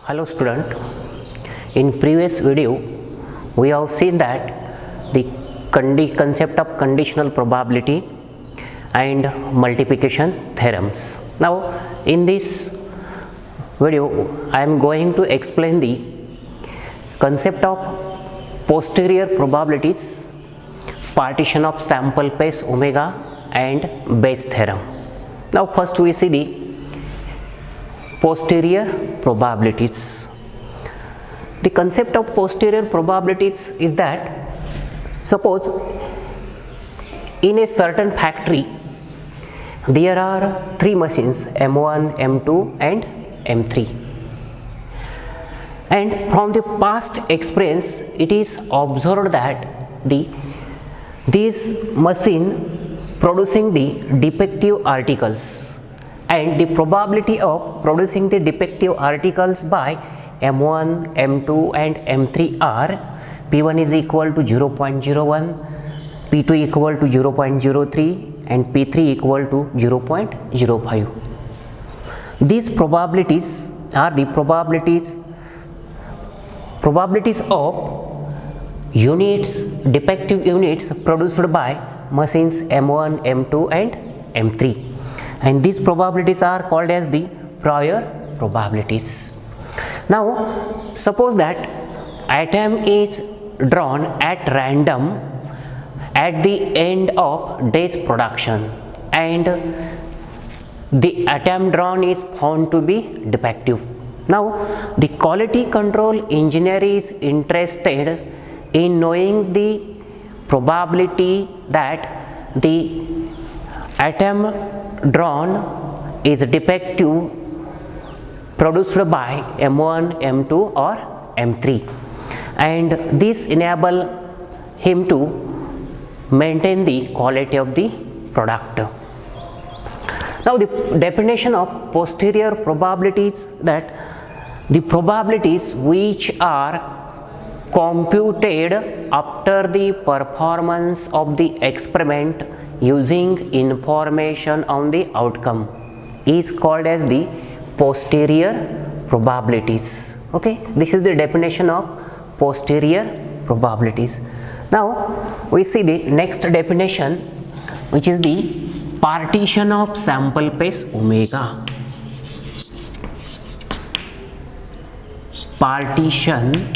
Hello student, in previous video we have seen that the concept of conditional probability and multiplication theorems. Now in this video I am going to explain the concept of posterior probabilities, partition of sample space omega and Bayes theorem. Now first we see the posterior probabilities. The concept of posterior probabilities is that suppose in a certain factory there are three machines M1, M2 and M3, and from the past experience it is observed that these machine producing the defective articles, and the probability of producing the defective articles by M1, M2 and M3 are P1 is equal to 0.01, P2 equal to 0.03 and P3 equal to 0.05. These probabilities are the probabilities of units, defective units produced by machines M1, M2 and M3. And these probabilities are called as the prior probabilities. Now suppose that atom is drawn at random at the end of day's production and the atom drawn is found to be defective. Now the quality control engineer is interested in knowing the probability that the atom drawn is defective produced by M1, M2 or M3, and this enable him to maintain the quality of the product. Now the definition of posterior probabilities, that the probabilities which are computed after the performance of the experiment using information on the outcome is called as the posterior probabilities. Okay, this is the definition of posterior probabilities. Now we see the next definition, which is the partition of sample space omega. Partition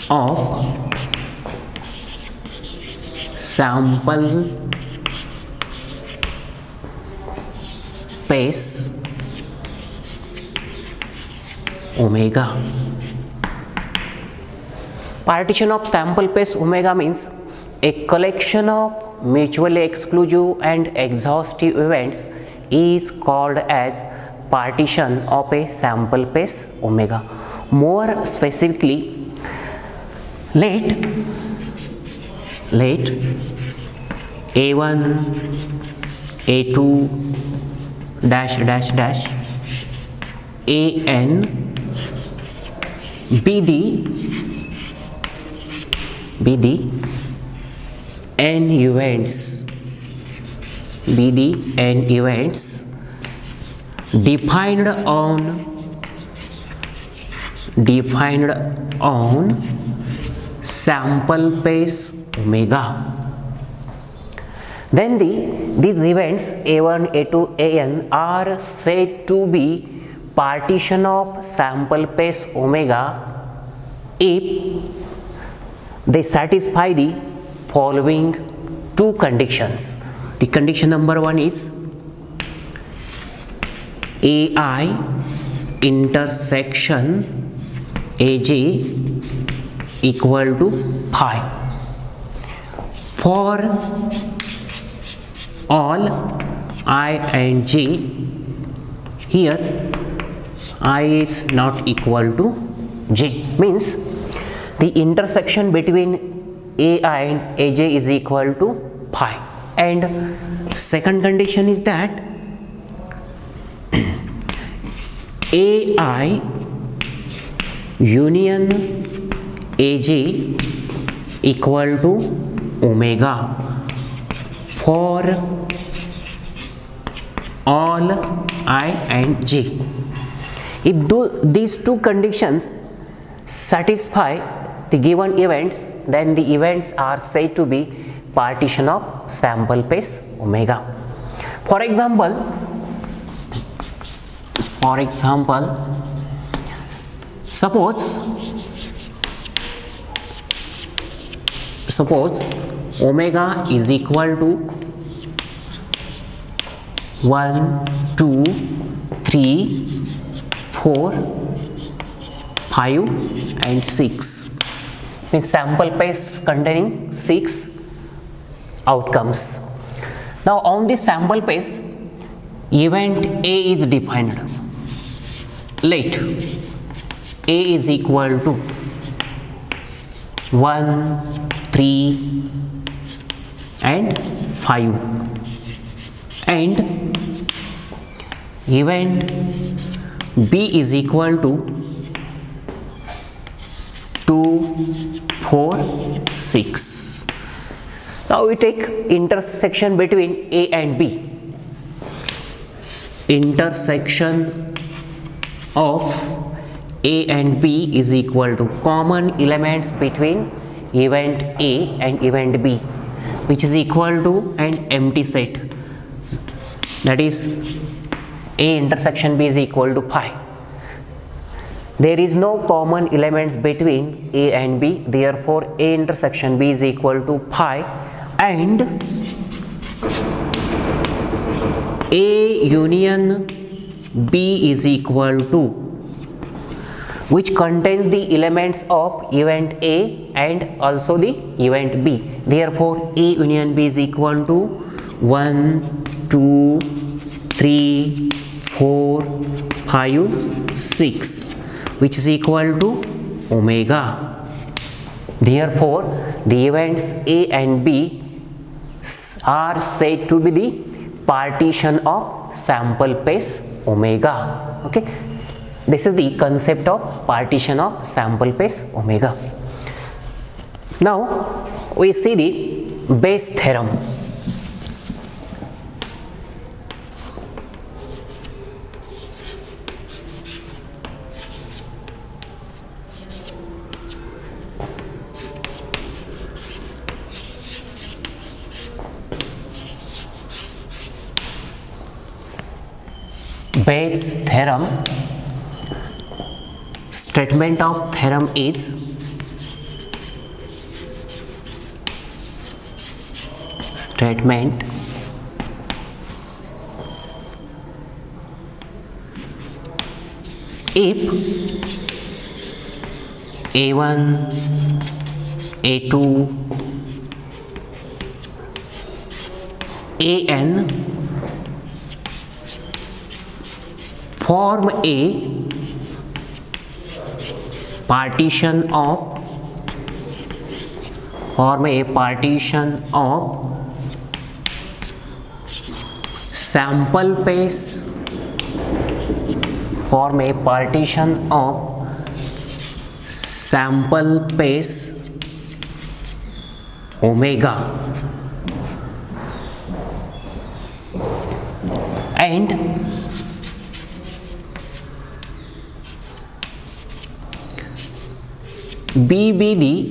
of sample space omega. Partition of sample space omega means a collection of mutually exclusive and exhaustive events is called as partition of a sample space omega. More specifically, let A1, A2 dash dash dash AN be the n events, defined on sample space omega. Then these events A1, A2, AN are said to be partition of sample space omega if they satisfy the following two conditions. The condition number one is AI intersection AJ equal to phi for all I and j. Here I is not equal to j, means the intersection between AI and AJ is equal to phi. And second condition is that AI union AJ equal to omega for all I and j. If these two conditions satisfy the given events, then the events are said to be partition of sample space omega. For example, suppose omega is equal to 1, 2, 3, 4, 5 and 6, means sample space containing 6 outcomes. Now on this sample space, event A is defined. Let A is equal to 1, 3 and 5, and event B is equal to 2, 4, 6. Now we take intersection between A and B. Intersection of A and B is equal to common elements between event A and event B, which is equal to an empty set. That is, A intersection B is equal to 5. There is no common elements between A and B, therefore A intersection B is equal to 5, and A union B is equal to, which contains the elements of event A and also the event B. Therefore A union B is equal to 1, 2, 3, 4, 5, 6, which is equal to omega. Therefore the events A and B are said to be the partition of sample space omega. Okay, this is the concept of partition of sample space omega. Now we see the Bayes theorem. Bayes theorem. Statement of theorem is statement if A1, A2, An form a partition of sample space, omega, and B be the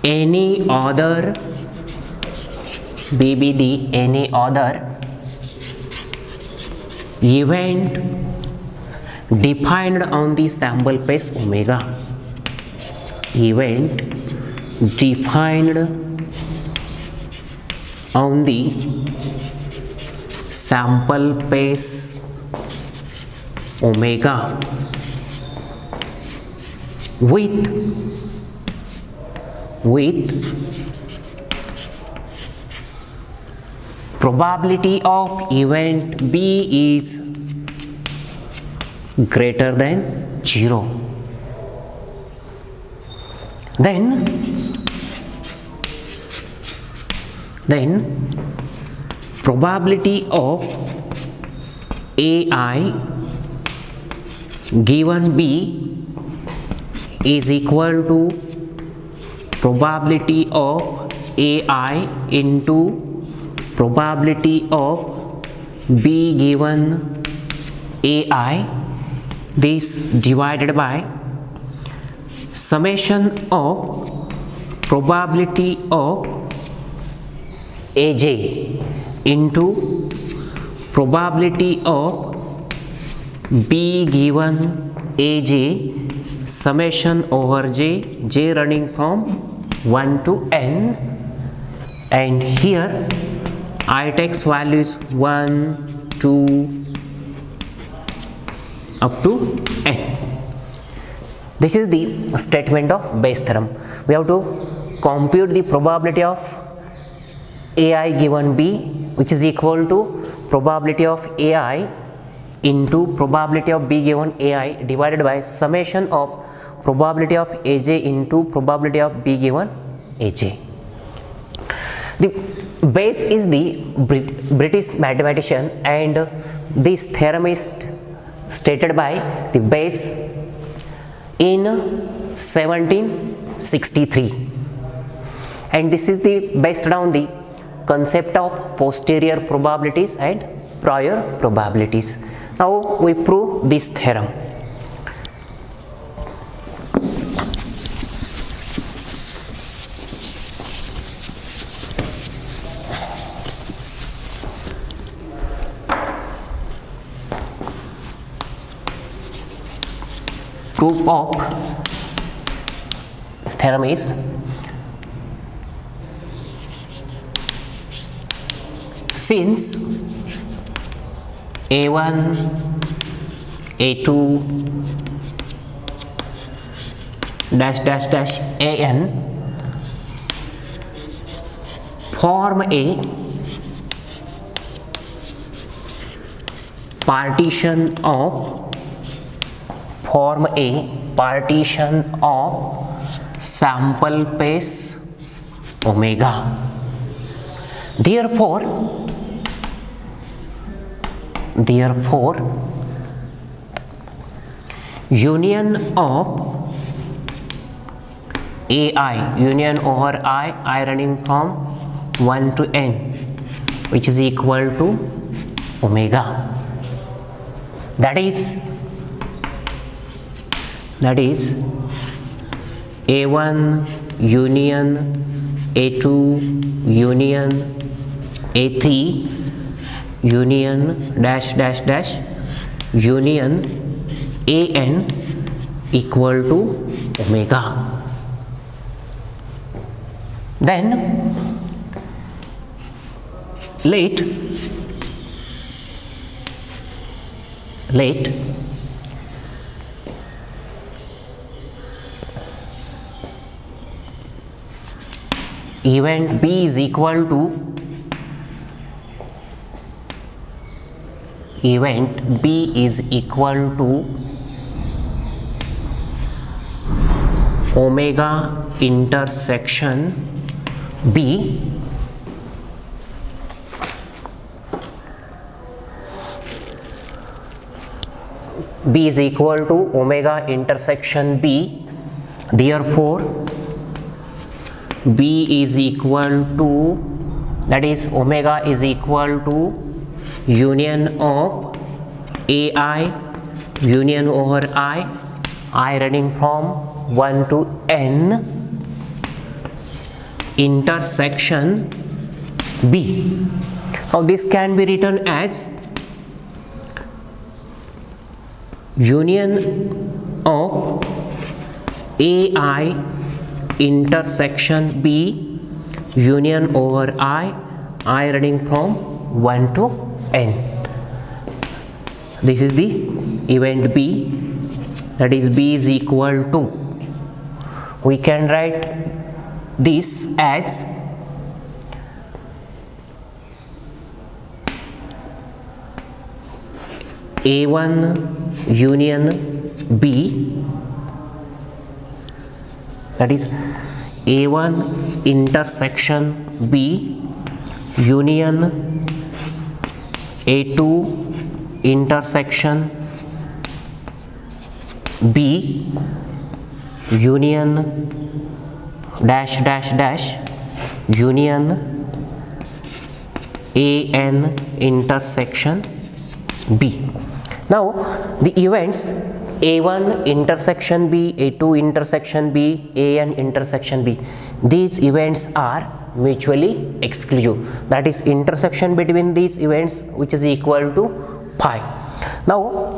any other event defined on the sample space omega. Event defined on the sample space omega with probability of event B is greater than 0. Then probability of AI given B is equal to probability of AI into probability of B given AI, this divided by summation of probability of AJ into probability of B given AJ summation over J running from 1 to N, and here Itex value is 1, 2 up to N. This is the statement of Bayes theorem. We have to compute the probability of AI given B, which is equal to probability of AI into probability of B given AI divided by summation of probability of AJ into probability of B given AJ. The Bayes is the British mathematician, and this theorem is stated by the Bayes in 1763, and this is based on the concept of posterior probabilities and prior probabilities. Now we prove this theorem. Proof of theorem is since A1, A2 dash dash dash AN form a partition of sample space omega. Therefore union of AI, union over I running from 1 to N, which is equal to omega. That is A1 union A2 union A3 union dash dash dash union AN equal to omega. Then let event B is equal to omega intersection B. B is equal to omega intersection B. Therefore B is equal to, that is omega is equal to union of AI union over I running from 1 to N intersection B. Now this can be written as union of AI intersection B union over I running from 1 to N. This is the event B, that is B is equal to, we can write this as A1 union B, that is A1 intersection B union A2 intersection B union dash dash dash union AN intersection B. Now the events A1 intersection B, A2 intersection B, AN intersection B, these events are mutually exclusive. That is intersection between these events which is equal to pi. Now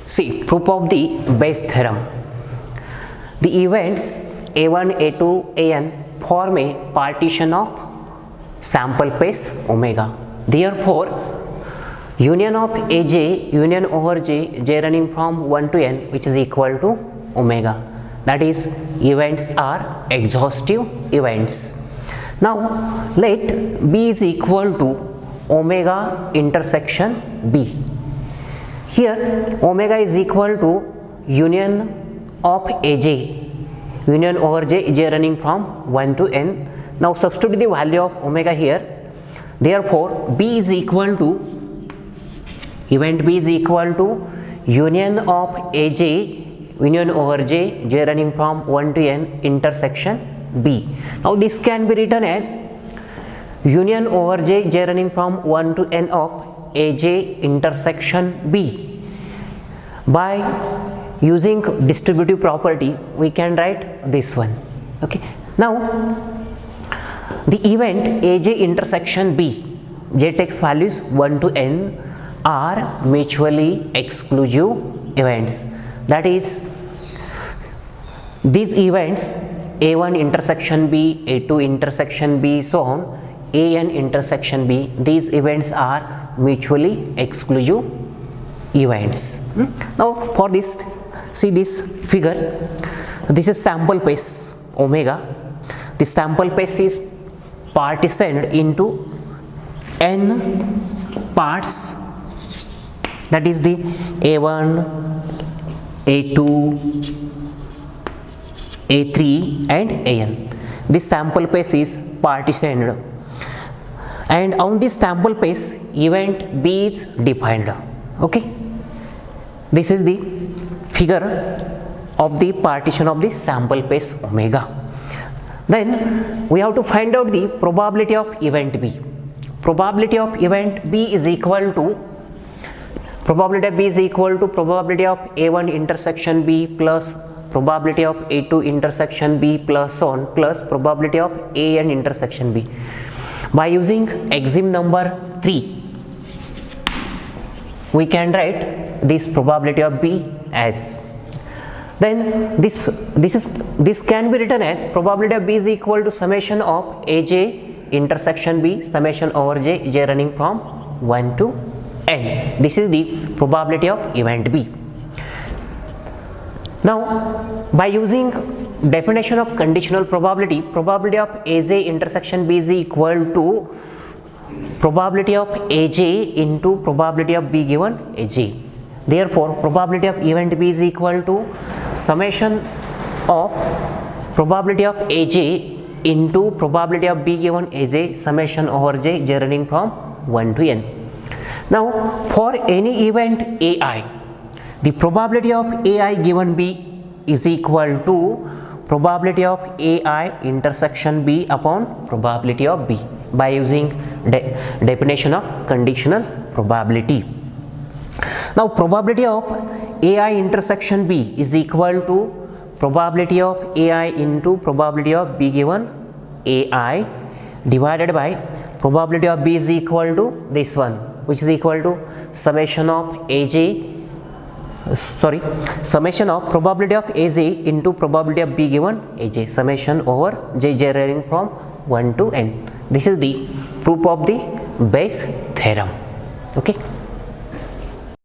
see proof of the Bayes theorem. The events A1, A2, AN form a partition of sample space omega. Therefore union of AJ union over J running from 1 to n which is equal to omega. That is events are exhaustive events. Now let B is equal to omega intersection B. Here omega is equal to union of AJ union over J running from 1 to n. Now substitute the value of omega here. Therefore B is equal to event B is equal to union of AJ union over J running from 1 to n intersection B. Now this can be written as union over J running from 1 to n of AJ intersection B. By using distributive property we can write this one. Okay. Now the event AJ intersection B, J takes values 1 to n, are mutually exclusive events. That is these events A1 intersection B, A2 intersection B, so on, AN intersection B, these events are mutually exclusive events. Now for this, see this figure, this is sample space omega. The sample space is partitioned into n parts, that is the A1, A2, A3 and AN. This sample space is partitioned, and on this sample space event B is defined. Okay, this is the figure of the partition of the sample space omega. Then we have to find out the probability of event B. Probability of event B is equal to probability of B is equal to probability of A1 intersection B plus probability of A2 intersection B plus so on plus probability of AN intersection B. By using axiom number 3 we can write this probability of B as, then this can be written as probability of B is equal to summation of AJ intersection B summation over J running from 1 to n. This is the probability of event B. Now by using definition of conditional probability, probability of AJ intersection B is equal to probability of AJ into probability of B given AJ. Therefore probability of event B is equal to summation of probability of AJ into probability of B given AJ summation over J running from 1 to n. Now for any event AI, the probability of AI given B is equal to probability of AI intersection B upon probability of B by using definition of conditional probability. Now probability of AI intersection B is equal to probability of AI into probability of B given AI divided by probability of B is equal to this one, which is equal to summation of summation of probability of AJ into probability of B given AJ summation over J running from 1 to n. This is the proof of the Bayes theorem. Okay.